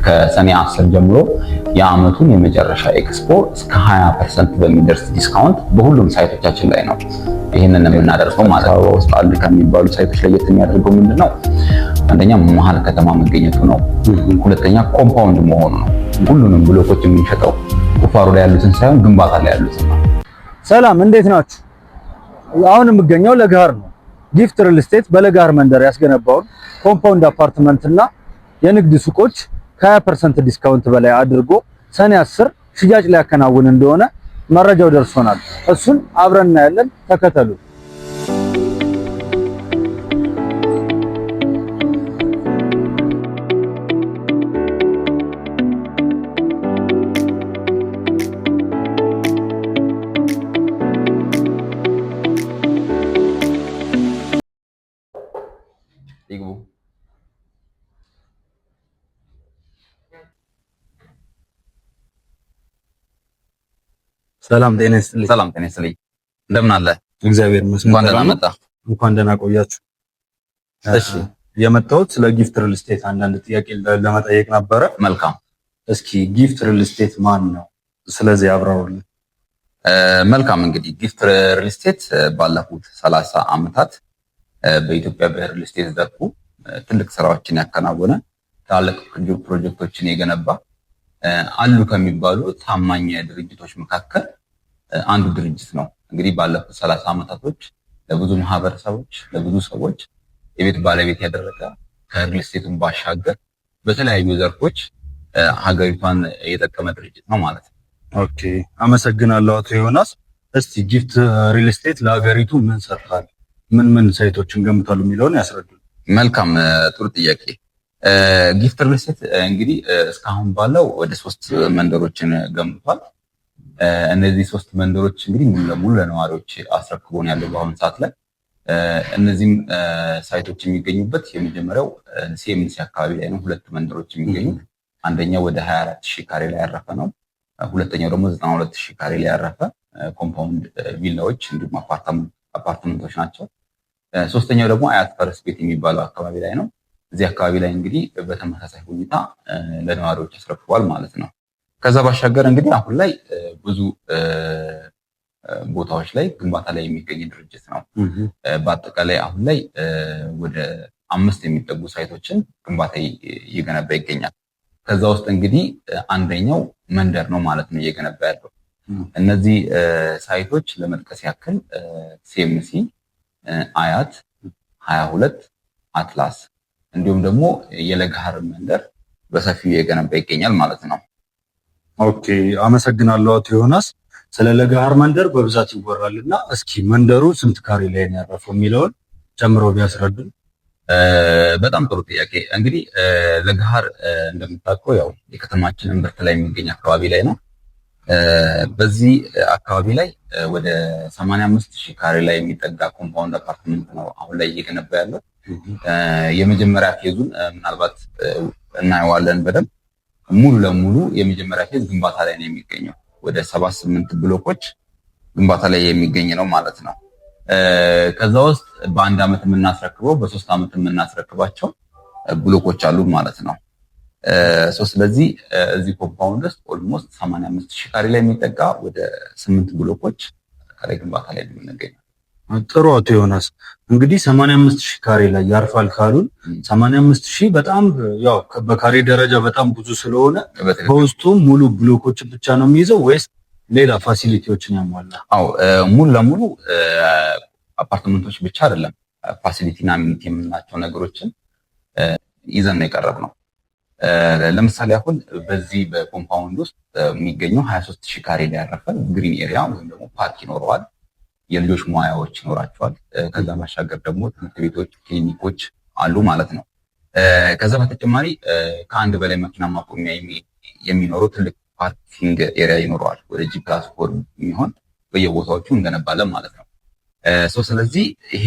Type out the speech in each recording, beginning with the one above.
ከሰኔ 10 ጀምሮ የአመቱን የመጨረሻ ኤክስፖ እስከ 20% በሚደርስ ዲስካውንት በሁሉም ሳይቶቻችን ላይ ነው ይሄንን የምናደርሰው ማለት ነው። ውስጥ አሉ ከሚባሉ ሳይቶች ለየት የሚያደርገው ምንድነው? አንደኛ መሀል ከተማ መገኘቱ ነው። ሁለተኛ ኮምፓውንድ መሆኑ ነው። ሁሉንም ብሎኮች የምንሸጠው ቁፋሮ ላይ ያሉትን ሳይሆን ግንባታ ላይ ያሉትን ነው። ሰላም፣ እንዴት ናችሁ? አሁን የምገኘው ለገሃር ነው። ጊፍት ሪል ስቴት በለገሃር መንደር ያስገነባውን ኮምፓውንድ አፓርትመንት እና የንግድ ሱቆች ከ20% ዲስካውንት በላይ አድርጎ ሰኔ 10 ሽያጭ ሊያከናውን እንደሆነ መረጃው ደርሶናል። እሱን አብረን እናያለን። ተከተሉ። ሰላም ጤና ይስጥልኝ። ሰላም ጤና ይስጥልኝ። እንደምን አለ? እግዚአብሔር ይመስገን። እንኳን ደህና መጣ። እንኳን ደህና ቆያችሁ። እሺ፣ የመጣሁት ስለ ጊፍት ሪል ስቴት አንዳንድ ጥያቄ ለመጠየቅ ነበረ። መልካም። እስኪ ጊፍት ሪል ስቴት ማን ነው? ስለዚህ አብራሩልኝ። መልካም። እንግዲህ ጊፍት ሪል ስቴት ባለፉት 30 ዓመታት በኢትዮጵያ በሪል ስቴት ዘርፉ ትልቅ ስራዎችን ያከናወነ ታላቅ ፕሮጀክቶችን የገነባ አሉ ከሚባሉ ታማኝ ድርጅቶች መካከል አንዱ ድርጅት ነው። እንግዲህ ባለፉት 30 ዓመታቶች ለብዙ ማህበረሰቦች ለብዙ ሰዎች የቤት ባለቤት ያደረገ ከሪል ስቴቱን ባሻገር በተለያዩ ዘርፎች ሀገሪቷን የጠቀመ ድርጅት ነው ማለት ነው። ኦኬ፣ አመሰግናለሁ አቶ ዮናስ። እስቲ ጊፍት ሪል ስቴት ለሀገሪቱ ምን ሰርቷል፣ ምን ሳይቶችን ገንብቷል የሚለውን ያስረዱ። መልካም፣ ጥሩ ጥያቄ። ጊፍት ሪል ስቴት እንግዲህ እስካሁን ባለው ወደ 3 መንደሮችን ገንብቷል። እነዚህ 3 መንደሮች እንግዲህ ሙሉ ለሙሉ ለነዋሪዎች አስረክቦን ያለው በአሁኑ ሰዓት ላይ እነዚህም ሳይቶች የሚገኙበት የመጀመሪያው ሲኤምሲ አካባቢ ላይ ነው። 2 መንደሮች የሚገኙት አንደኛው ወደ 24000 ካሬ ላይ ያረፈ ነው። ሁለተኛው ደግሞ 92000 ካሬ ላይ ያረፈ ኮምፓውንድ ቪላዎች እንዲሁም አፓርትመንቶች ናቸው። ሶስተኛው ደግሞ አያት ፈረስ ቤት የሚባለው አካባቢ ላይ ነው። እዚህ አካባቢ ላይ እንግዲህ በተመሳሳይ ሁኔታ ለነዋሪዎች አስረክቧል ማለት ነው። ከዛ ባሻገር እንግዲህ አሁን ላይ ብዙ ቦታዎች ላይ ግንባታ ላይ የሚገኝ ድርጅት ነው። በአጠቃላይ አሁን ላይ ወደ 5 የሚጠጉ ሳይቶችን ግንባታ እየገነባ ይገኛል። ከዛ ውስጥ እንግዲህ አንደኛው መንደር ነው ማለት ነው እየገነባ ያለው። እነዚህ ሳይቶች ለመጥቀስ ያክል ሲኤምሲ፣ አያት፣ 22፣ አትላስ እንዲሁም ደግሞ የለገሃር መንደር በሰፊው እየገነባ ይገኛል ማለት ነው። ኦኬ፣ አመሰግናለሁ አቶ ዮናስ። ስለ ለገሃር መንደር በብዛት ይወራልና እስኪ መንደሩ ስንት ካሬ ላይ ነው ያረፈው የሚለውን ጨምረው ቢያስረዱን። በጣም ጥሩ ጥያቄ። እንግዲህ ለገሃር እንደምታውቀው ያው የከተማችን እምብርት ላይ የሚገኝ አካባቢ ላይ ነው። በዚህ አካባቢ ላይ ወደ 85000 ካሬ ላይ የሚጠጋ ኮምፓውንድ አፓርትመንት ነው አሁን ላይ እየገነባ ያለው። የመጀመሪያ ፌዙን ምናልባት እናየዋለን በደንብ። ሙሉ ለሙሉ የመጀመሪያ ፌዝ ግንባታ ላይ ነው የሚገኘው። ወደ 78 ብሎኮች ግንባታ ላይ የሚገኝ ነው ማለት ነው። ከዛ ውስጥ በ1 ዓመት የምናስረክበው በ3 ዓመት የምናስረክባቸው ብሎኮች አሉ ማለት ነው። ስለዚህ እዚህ ኮምፓውንድ ውስጥ ኦልሞስት 85000 ካሬ ላይ የሚጠጋ ወደ 8 ብሎኮች ካሬ ግንባታ ላይ ነው የሚገኘው። ጥሩ አቶ ዮናስ፣ እንግዲህ 85000 ካሬ ላይ ያርፋል ካሉን 85000 በጣም ያው በካሬ ደረጃ በጣም ብዙ ስለሆነ በውስጡ ሙሉ ብሎኮችን ብቻ ነው የሚይዘው ወይስ ሌላ ፋሲሊቲዎችን ያሟላ? አዎ፣ ሙሉ ለሙሉ አፓርትመንቶች ብቻ አይደለም፣ ፋሲሊቲና አሚኒቲ የምንላቸው ነገሮችን ይዘን ነው የቀረብነው። ለምሳሌ አሁን በዚህ በኮምፓውንድ ውስጥ የሚገኘው 23000 ካሬ ላይ ያረፈ ግሪን ኤሪያ ወይም ደግሞ ፓርክ ይኖረዋል። የልጆች ሙያዎች ይኖራቸዋል። ከዛ ባሻገር ደግሞ ትምህርት ቤቶች፣ ክሊኒኮች አሉ ማለት ነው። ከዛ በተጨማሪ ከአንድ በላይ መኪና ማቆሚያ የሚኖረው ትልቅ ፓርኪንግ ኤሪያ ይኖረዋል። ወደ G+4 የሚሆን በየቦታዎቹ እንገነባለን ማለት ነው። ስለዚህ ይሄ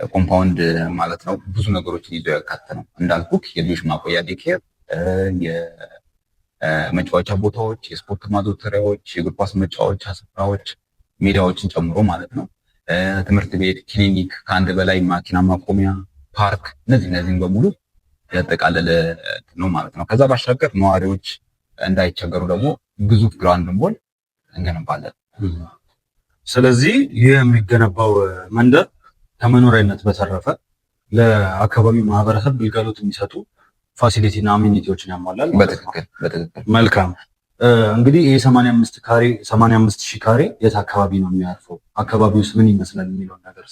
ኮምፓውንድ ማለት ነው ብዙ ነገሮችን ይዞ ያካተተ ነው። እንዳልኩክ የልጆች ማቆያ ዴኬር፣ የመጫወቻ ቦታዎች፣ የስፖርት ማዘውተሪያዎች፣ የእግር ኳስ መጫወቻ ስፍራዎች፣ ሜዳዎችን ጨምሮ ማለት ነው። ትምህርት ቤት፣ ክሊኒክ፣ ከአንድ በላይ ማኪና ማቆሚያ፣ ፓርክ፣ እነዚህን በሙሉ ያጠቃለለ ነው ማለት ነው። ከዛ ባሻገር ነዋሪዎች እንዳይቸገሩ ደግሞ ግዙፍ ግራውንድ ሞል እንገነባለን። ስለዚህ ይህ የሚገነባው መንደር ከመኖሪያነት በተረፈ ለአካባቢው ማህበረሰብ ግልጋሎት የሚሰጡ ፋሲሊቲ እና አሚኒቲዎችን ያሟላል። በትክክል መልካም። እንግዲህ ይሄ 85 ሺህ ካሬ የት አካባቢ ነው የሚያርፈው? አካባቢውስ ምን ይመስላል የሚለውን ነገር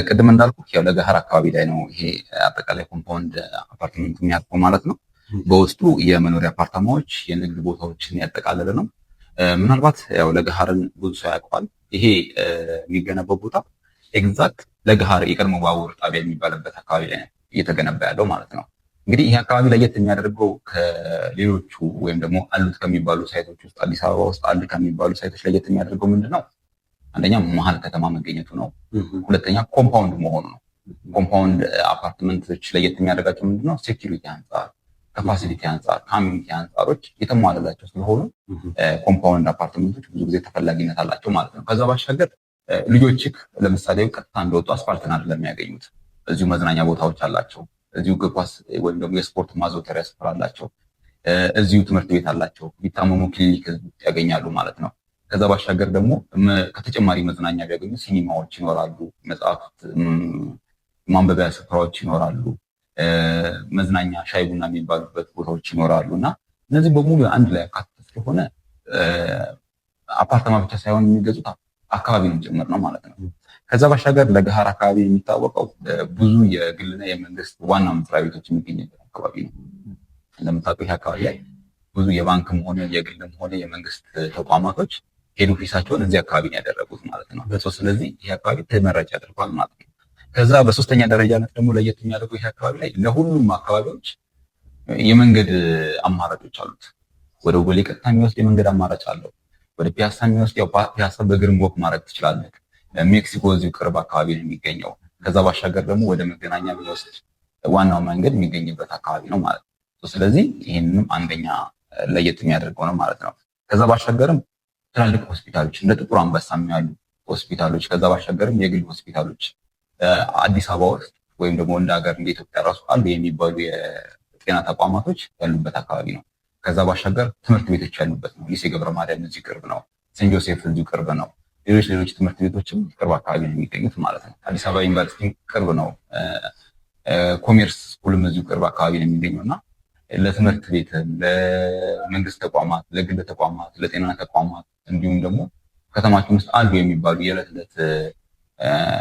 ቅድም እንዳልኩ ያው ለገሃር አካባቢ ላይ ነው ይሄ አጠቃላይ ኮምፓውንድ አፓርትመንት የሚያርፈው ማለት ነው። በውስጡ የመኖሪያ አፓርታማዎች፣ የንግድ ቦታዎችን ያጠቃለለ ነው። ምናልባት ያው ለገሃርን ብዙ ሰው ያውቀዋል። ይሄ የሚገነባው ቦታ ኤግዛክት ለገሃር የቀድሞ ባቡር ጣቢያ የሚባልበት አካባቢ ላይ እየተገነባ ያለው ማለት ነው። እንግዲህ ይህ አካባቢ ለየት የሚያደርገው ከሌሎቹ ወይም ደግሞ አሉት ከሚባሉ ሳይቶች ውስጥ አዲስ አበባ ውስጥ አሉ ከሚባሉ ሳይቶች ለየት የሚያደርገው ምንድነው? አንደኛ መሀል ከተማ መገኘቱ ነው። ሁለተኛ ኮምፓውንድ መሆኑ ነው። ኮምፓውንድ አፓርትመንቶች ለየት የሚያደርጋቸው ምንድነው? ሴኪሪቲ አንጻር፣ ከፋሲሊቲ አንጻር፣ ከአሚኒቲ አንጻሮች የተሟላላቸው ስለሆኑ ኮምፓውንድ አፓርትመንቶች ብዙ ጊዜ ተፈላጊነት አላቸው ማለት ነው። ከዛ ባሻገር ልጆችህ ለምሳሌ ቀጥታ እንደወጡ አስፋልትን አይደለም የሚያገኙት። እዚሁ መዝናኛ ቦታዎች አላቸው። እዚሁ እግር ኳስ ወይም ደግሞ የስፖርት ማዘውተሪያ ስፍራ አላቸው። እዚሁ ትምህርት ቤት አላቸው። ቢታመሙ ክሊኒክ ያገኛሉ ማለት ነው። ከዛ ባሻገር ደግሞ ከተጨማሪ መዝናኛ ቢያገኙ ሲኒማዎች ይኖራሉ፣ መጽሐፍት ማንበቢያ ስፍራዎች ይኖራሉ፣ መዝናኛ ሻይ ቡና የሚባሉበት ቦታዎች ይኖራሉ እና እነዚህ በሙሉ አንድ ላይ አካተተ ስለሆነ አፓርታማ ብቻ ሳይሆን የሚገዙት አካባቢንም ጭምር ነው ማለት ነው። ከዛ ባሻገር ለገሃር አካባቢ የሚታወቀው ብዙ የግልና የመንግስት ዋና መስሪያ ቤቶች የሚገኝበት አካባቢ ነው። እንደምታውቀው ይህ አካባቢ ላይ ብዙ የባንክም ሆነ የግልም ሆነ የመንግስት ተቋማቶች ሄድ ኦፊሳቸውን እዚህ አካባቢ ነው ያደረጉት ማለት ነው። ስለዚህ ይህ አካባቢ ተመራጭ ያደርጓል ማለት ነው። ከዛ በሶስተኛ ደረጃነት ደግሞ ለየት የሚያደርገው ይህ አካባቢ ላይ ለሁሉም አካባቢዎች የመንገድ አማራጮች አሉት። ወደ ጎሌ ቀጥታ የሚወስድ የመንገድ አማራጭ አለው። ወደ ፒያሳ የሚወስድ ያው ፒያሳ በእግርም ወክ ማድረግ ትችላለህ። ሜክሲኮ እዚሁ ቅርብ አካባቢ ነው የሚገኘው። ከዛ ባሻገር ደግሞ ወደ መገናኛ የሚወስድ ዋናው መንገድ የሚገኝበት አካባቢ ነው ማለት ነው። ስለዚህ ይህንንም አንደኛ ለየት የሚያደርገው ነው ማለት ነው። ከዛ ባሻገርም ትላልቅ ሆስፒታሎች እንደ ጥቁር አንበሳ ያሉ ሆስፒታሎች፣ ከዛ ባሻገርም የግል ሆስፒታሎች አዲስ አበባ ውስጥ ወይም ደግሞ እንደ ሀገር እንደ ኢትዮጵያ ራሱ አሉ የሚባሉ የጤና ተቋማቶች ያሉበት አካባቢ ነው። ከዛ ባሻገር ትምህርት ቤቶች ያሉበት ነው። ሊሴ ገብረ ማርያም እዚህ ቅርብ ነው። ሴንት ጆሴፍ እዚሁ ቅርብ ነው። ሌሎች ትምህርት ቤቶችም ቅርብ አካባቢ ነው የሚገኙት ማለት ነው። አዲስ አበባ ዩኒቨርሲቲ ቅርብ ነው። ኮሜርስ ስኩልም እዚሁ ቅርብ አካባቢ ነው የሚገኘው እና ለትምህርት ቤትም፣ ለመንግስት ተቋማት፣ ለግል ተቋማት፣ ለጤና ተቋማት እንዲሁም ደግሞ ከተማችን ውስጥ አሉ የሚባሉ የዕለት ዕለት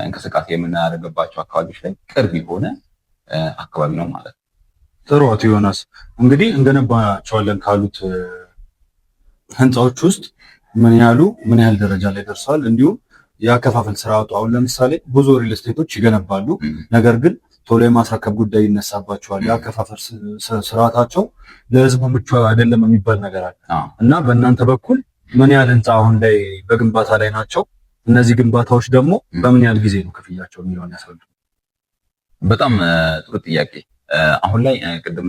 እንቅስቃሴ የምናደርግባቸው አካባቢዎች ላይ ቅርብ የሆነ አካባቢ ነው ማለት ነው። ጥሩ አቶ ዮናስ፣ እንግዲህ እንገነባቸዋለን ካሉት ህንፃዎች ውስጥ ምን ያህል ደረጃ ላይ ደርሰዋል? እንዲሁም የአከፋፈል ስርዓቱ አሁን ለምሳሌ ብዙ ሪል ስቴቶች ይገነባሉ፣ ነገር ግን ቶሎ የማስረከብ ጉዳይ ይነሳባቸዋል። የአከፋፈል ስርዓታቸው ለህዝቡ ምቹ አይደለም የሚባል ነገር አለ እና በእናንተ በኩል ምን ያህል ህንፃ አሁን ላይ በግንባታ ላይ ናቸው? እነዚህ ግንባታዎች ደግሞ በምን ያህል ጊዜ ነው ክፍያቸው የሚለውን ያስረዱ። በጣም ጥሩ ጥያቄ። አሁን ላይ ቅድም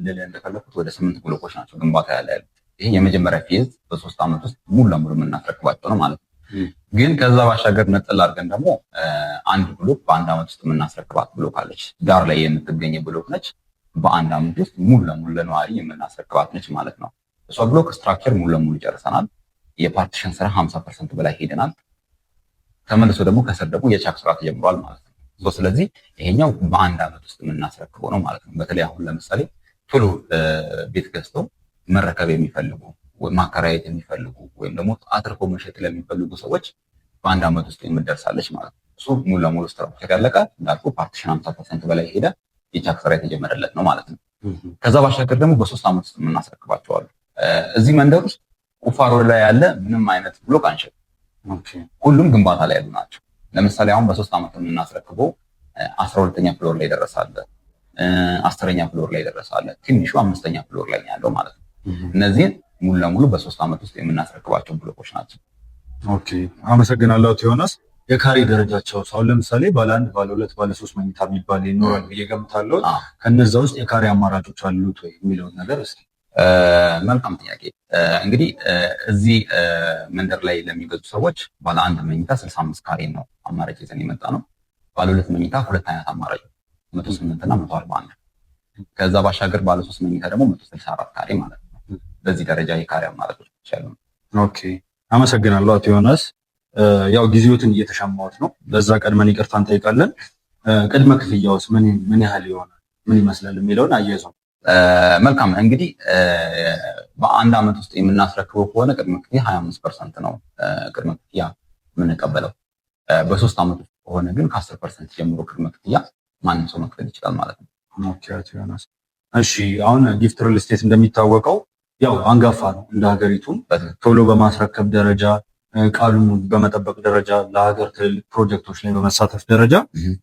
ልል እንደፈለኩት ወደ 8 ብሎኮች ናቸው ግንባታ ያለ ያሉት። ይሄ የመጀመሪያ ፌዝ በ3 ዓመት ውስጥ ሙሉ ለሙሉ የምናስረክባቸው ነው ማለት ነው። ግን ከዛ ባሻገር ነጠል አድርገን ደግሞ አንድ ብሎክ በ1 ዓመት ውስጥ የምናስረክባት ብሎክ አለች። ዳር ላይ የምትገኝ ብሎክ ነች። በ1 ዓመት ውስጥ ሙሉ ለሙሉ ለነዋሪ የምናስረክባት ነች ማለት ነው። እሷ ብሎክ ስትራክቸር ሙሉ ለሙሉ ጨርሰናል። የፓርቲሽን ስራ 50% በላይ ሄደናል። ተመልሶ ደግሞ ከስር ደግሞ የቻክ ስራ ተጀምሯል ማለት ነው። ስለዚህ ይሄኛው በ1 ዓመት ውስጥ የምናስረክበው ነው ማለት ነው። በተለይ አሁን ለምሳሌ ቶሎ ቤት ገዝተው መረከብ የሚፈልጉ ማከራየት የሚፈልጉ ወይም ደግሞ አትርፎ መሸጥ ለሚፈልጉ ሰዎች በ1 ዓመት ውስጥ የምደርሳለች ማለት ነው። እሱ ሙሉ ለሙሉ ስትራክቸር ያለቀ እንዳልኩ ፓርቲሽን 50% በላይ ሄደ የቻክ ስራ የተጀመረለት ነው ማለት ነው። ከዛ ባሻገር ደግሞ በ3 ዓመት ውስጥ የምናስረክባቸዋሉ። እዚህ መንደር ውስጥ ቁፋሮ ላይ ያለ ምንም አይነት ብሎክ አንሸጥም። ሁሉም ግንባታ ላይ ያሉ ናቸው። ለምሳሌ አሁን በ3 ዓመት የምናስረክበው 12ኛ ፍሎር ላይ ደረሳለ፣ 10ኛ ፍሎር ላይ ደረሳለ፣ ትንሹ 5ኛ ፍሎር ላይ ያለው ማለት ነው። እነዚህን ሙሉ ለሙሉ በ3 ዓመት ውስጥ የምናስረክባቸው ብሎኮች ናቸው። ኦኬ፣ አመሰግናለሁ አቶ ዮናስ። የካሬ ደረጃቸው አሁን ለምሳሌ ባለ 1፣ ባለ 2፣ ባለ 3 መኝታ የሚባል ይኖራል ብዬ እገምታለሁ። ከነዛ ውስጥ የካሬ አማራጮች አሉት ወይ የሚለውን ነገር እስኪ። መልካም ጥያቄ። እንግዲህ እዚህ መንደር ላይ ለሚገዙ ሰዎች ባለ 1 መኝታ 65 ካሬ ነው አማራጭ ይዘን የመጣ ነው። ባለ 2 መኝታ 2 አይነት አማራጭ 108 እና 141። ከዛ ባሻገር ባለ 3 መኝታ ደግሞ 164 ካሬ ማለት ነው። በዚህ ደረጃ የካሬ አማራጮች ይቻላል። ኦኬ አመሰግናለሁ አቶ ዮናስ። ያው ጊዜዎትን እየተሻማሁት ነው፣ ለዛ ቀድመን ይቅርታ እንጠይቃለን። ቅድመ ክፍያውስ ምን ያህል ይሆናል፣ ምን ይመስላል የሚለውን አያይዘው። መልካም እንግዲህ በአንድ አመት ውስጥ የምናስረክበው ከሆነ ቅድመ ክፍያ 25% ነው ቅድመ ክፍያ የምንቀበለው። በ3 አመት ውስጥ ከሆነ ግን ከ10% ጀምሮ ቅድመ ክፍያ ማንም ሰው መክፈል ይችላል ማለት ነው። ኦኬ አቶ ዮናስ፣ እሺ አሁን ጊፍት ሪል ስቴት እንደሚታወቀው ያው አንጋፋ ነው እንደ ሀገሪቱም ቶሎ በማስረከብ ደረጃ ቃሉን በመጠበቅ ደረጃ ለሀገር ትልልቅ ፕሮጀክቶች ላይ በመሳተፍ ደረጃ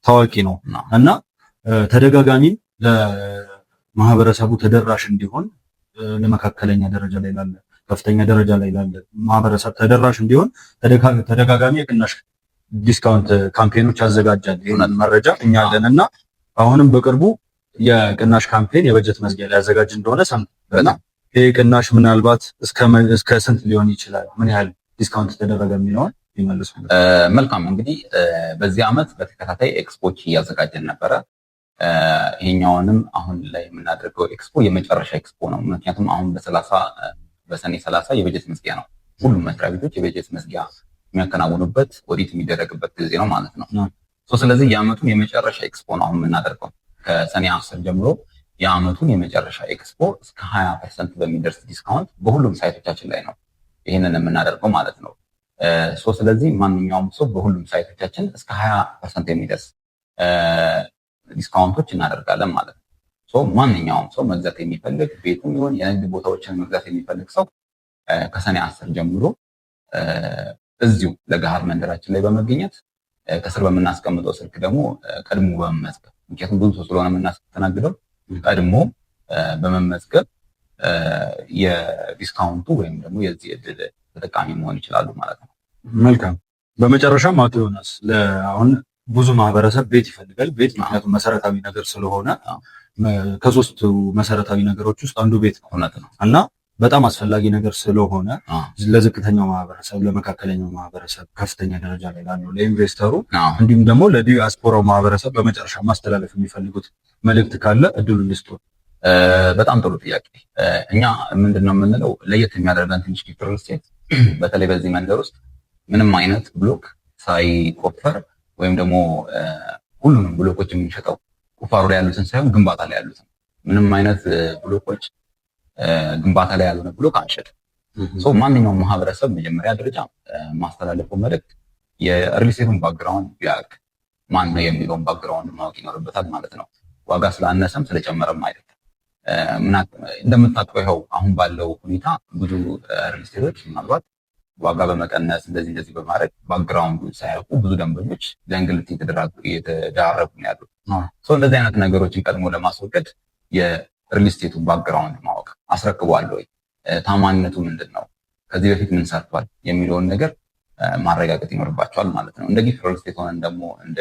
ታዋቂ ነው እና ተደጋጋሚ ለማህበረሰቡ ተደራሽ እንዲሆን ለመካከለኛ ደረጃ ላይ ላለ ከፍተኛ ደረጃ ላይ ላለ ማህበረሰብ ተደራሽ እንዲሆን ተደጋጋሚ የቅናሽ ዲስካውንት ካምፔኖች ያዘጋጃል። ይሄንን መረጃ እኛ አለንና አሁንም በቅርቡ የቅናሽ ካምፔን የበጀት መዝጊያ ላይ ያዘጋጅ እንደሆነ ሰምተናል። ይሄ ቅናሽ ምናልባት እስከ ስንት ሊሆን ይችላል? ምን ያህል ዲስካውንት ተደረገ የሚለውን ይመልሱ። መልካም እንግዲህ በዚህ ዓመት በተከታታይ ኤክስፖች እያዘጋጀን ነበረ። ይሄኛውንም አሁን ላይ የምናደርገው ኤክስፖ የመጨረሻ ኤክስፖ ነው። ምክንያቱም አሁን በሰኔ 30 የበጀት መዝጊያ ነው። ሁሉም መስሪያ ቤቶች የበጀት መዝጊያ የሚያከናውኑበት ኦዲት የሚደረግበት ጊዜ ነው ማለት ነው። ስለዚህ የዓመቱን የመጨረሻ ኤክስፖ ነው አሁን የምናደርገው። ከሰኔ 10 ጀምሮ የዓመቱን የመጨረሻ ኤክስፖ እስከ 20% በሚደርስ ዲስካውንት በሁሉም ሳይቶቻችን ላይ ነው ይህንን የምናደርገው ማለት ነው። ስለዚህ ማንኛውም ሰው በሁሉም ሳይቶቻችን እስከ 20% የሚደርስ ዲስካውንቶች እናደርጋለን ማለት ነው። ማንኛውም ሰው መግዛት የሚፈልግ ቤቱም ይሁን የንግድ ቦታዎችን መግዛት የሚፈልግ ሰው ከሰኔ 10 ጀምሮ እዚሁ ለገሃር መንደራችን ላይ በመገኘት ከስር በምናስቀምጠው ስልክ ደግሞ ቀድሞ በመመዝገብ ምክንያቱም ብዙ ሰው ስለሆነ የምናስተናግደው ቀድሞ በመመዝገብ የዲስካውንቱ ወይም ደግሞ የዚህ እድል ተጠቃሚ መሆን ይችላሉ ማለት ነው። መልካም። በመጨረሻም አቶ ዮናስ አሁን ብዙ ማህበረሰብ ቤት ይፈልጋል። ቤት ምክንያቱም መሰረታዊ ነገር ስለሆነ ከሶስቱ መሰረታዊ ነገሮች ውስጥ አንዱ ቤት ነው። እውነት ነው እና በጣም አስፈላጊ ነገር ስለሆነ ለዝቅተኛው ማህበረሰብ፣ ለመካከለኛው ማህበረሰብ፣ ከፍተኛ ደረጃ ላይ ላለው ለኢንቨስተሩ እንዲሁም ደግሞ ለዲያስፖራው ማህበረሰብ በመጨረሻ ማስተላለፍ የሚፈልጉት መልእክት ካለ እድሉን ልስጡ። በጣም ጥሩ ጥያቄ። እኛ ምንድነው የምንለው ለየት የሚያደርገን ትንሽ ጊፍት ሪል ስቴት በተለይ በዚህ መንደር ውስጥ ምንም አይነት ብሎክ ሳይቆፈር ወይም ደግሞ ሁሉንም ብሎኮች የምንሸጠው ቁፋሮ ላይ ያሉትን ሳይሆን ግንባታ ላይ ያሉትን ምንም አይነት ብሎኮች ግንባታ ላይ ያልሆነ ብሎክ አንሸጥም። ማንኛውም ማህበረሰብ መጀመሪያ ደረጃ ማስተላለፈው መልእክት የሪል ስቴቱን ባክግራውንድ ቢያውቅ ማን ነው የሚለውን ባክግራውንድ ማወቅ ይኖርበታል ማለት ነው። ዋጋ ስላነሰም ስለጨመረም አይደለም። እንደምታውቀው ይኸው አሁን ባለው ሁኔታ ብዙ ሪል ስቴቶች ምናልባት ዋጋ በመቀነስ እንደዚህ በማድረግ ባክግራውንዱን ሳያውቁ ብዙ ደንበኞች ለእንግልት እየተዳረጉ ነው ያሉት። እንደዚህ አይነት ነገሮችን ቀድሞ ለማስወገድ የሪል ስቴቱ ባክግራውንድ ማወቅ፣ አስረክቧል ወይ፣ ታማኝነቱ ምንድን ነው፣ ከዚህ በፊት ምን ሰርቷል የሚለውን ነገር ማረጋገጥ ይኖርባቸዋል ማለት ነው። እንደ ጊፍት ሪል ስቴት ሆነን ደግሞ እንደ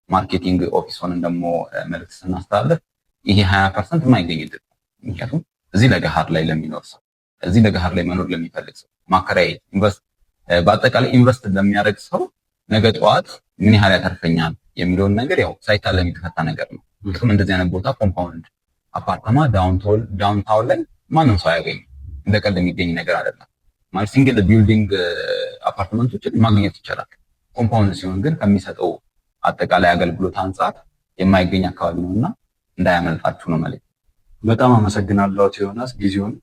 ማርኬቲንግ ኦፊስ ሆነን ደግሞ መልዕክት ስናስተላልፍ ይሄ 20% የማይገኝ ዕድል ነው። ምክንያቱም እዚህ ለገሃር ላይ ለሚኖር ሰው፣ እዚህ ለገሃር ላይ መኖር ለሚፈልግ ሰው፣ ማከራየት፣ በአጠቃላይ ኢንቨስት ለሚያደርግ ሰው ነገ ጠዋት ምን ያህል ያተርፈኛል የሚለውን ነገር ያው ሳይታለም የተፈታ ነገር ነው። ምክንያቱም እንደዚህ አይነት ቦታ ኮምፓውንድ አፓርታማ ዳውንታውን ላይ ማንም ሰው አያገኝም። እንደ ቀልድ የሚገኝ ነገር አይደለም። ማለት ሲንግል ቢልዲንግ አፓርትመንቶችን ማግኘት ይቻላል። ኮምፓውንድ ሲሆን ግን ከሚሰጠው አጠቃላይ አገልግሎት አንጻር የማይገኝ አካባቢ ነውና እንዳያመልጣችሁ ነው ማለት። በጣም አመሰግናለሁ አቶ ዮናስ ጊዜውን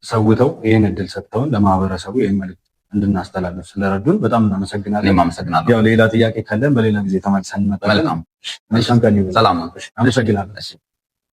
ሰውተው ይህን እድል ሰጥተውን ለማህበረሰቡ ይህን መልዕክት እንድናስተላልፍ ስለረዱን በጣም እናመሰግናለን። እኔም አመሰግናለሁ። ያው ሌላ ጥያቄ ካለን በሌላ ጊዜ ተመልሰን እንመጣለን። መልካም። ሰላም ነው። አመሰግናለሁ።